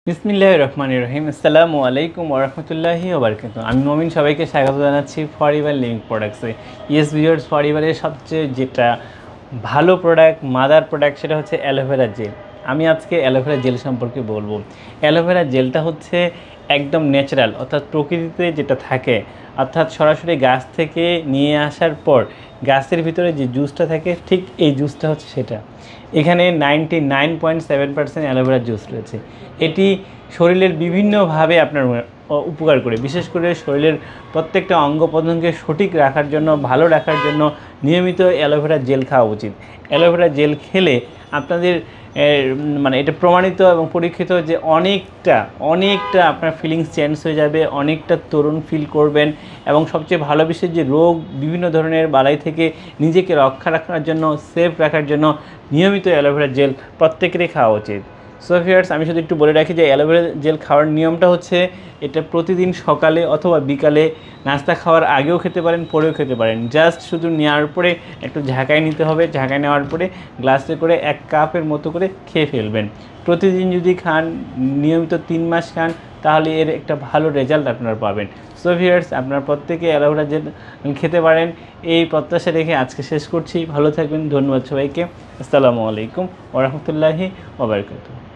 বিসমিল্লাহির রহমানির রহিম। আসসালামু আলাইকুম ওয়া রাহমাতুল্লাহি ওয়া বারাকাতুহু। আমি মুমিন, সবাইকে স্বাগত জানাচ্ছি ফরএভার লিভিং প্রোডাক্টসে। ইয়েস ভিউয়ার্স, ফরএভারের সবচেয়ে যেটা ভালো প্রোডাক্ট, মাদার প্রোডাক্ট, সেটা হচ্ছে অ্যালোভেরা জেল। আমি আজকে অ্যালোভেরা জেল সম্পর্কে বলবো। অ্যালোভেরা জেলটা হচ্ছে একদম ন্যাচারাল, অর্থাৎ প্রকৃতিতে যেটা থাকে, অর্থাৎ সরাসরি গাছ থেকে নিয়ে আসার পর গাছের ভিতরে যে জুসটা থাকে, ঠিক এই জুসটা হচ্ছে সেটা। এখানে 99.7% অ্যালোভেরা জুস রয়েছে। এটি শরীরের বিভিন্নভাবে আপনার উপকার করে, বিশেষ করে শরীরের প্রত্যেকটা অঙ্গ প্রত্যঙ্গকে সঠিক রাখার জন্য, ভালো রাখার জন্য নিয়মিত অ্যালোভেরা জেল খাওয়া উচিত। অ্যালোভেরা জেল খেলে আপনাদের মানে এটা প্রমাণিত এবং পরীক্ষিত যে অনেকটা আপনার ফিলিংস চেঞ্জ হয়ে যাবে, অনেকটা তরুণ ফিল করবেন। এবং সবচেয়ে ভালো বিষয় যে রোগ, বিভিন্ন ধরনের বালাই থেকে নিজেকে রক্ষা রাখার জন্য, সেফ রাখার জন্য নিয়মিত অ্যালোভেরা জেল প্রত্যেকেরই খাওয়া উচিত। সো ভিউয়ার্স, আমি শুধু একটু বলে রাখি যে অ্যালোভেরা জেল খাওয়ার নিয়মটা হচ্ছে এটা প্রতিদিন সকালে অথবা বিকালে, নাস্তা খাওয়ার আগেও খেতে পারেন, পরেও খেতে পারেন। জাস্ট শুধু নেওয়ার পরে একটু ঝাঁকায় নিতে হবে, ঝাঁকায় নেওয়ার পরে গ্লাসে করে 1 কাপের মতো করে খেয়ে ফেলবেন। প্রতিদিন যদি খান, নিয়মিত 3 মাস খান, তাহলে এর একটা ভালো রেজাল্ট আপনারা পাবেন। সো ভিউয়ার্স, আপনারা প্রত্যেকে অ্যালোভেরা জেল খেতে পারেন, এই প্রত্যাশা রেখে আজকে শেষ করছি। ভালো থাকবেন, ধন্যবাদ সবাইকে। আসসালামু আলাইকুম ওয়া রাহমাতুল্লাহি ওয়া বারাকাতুহু।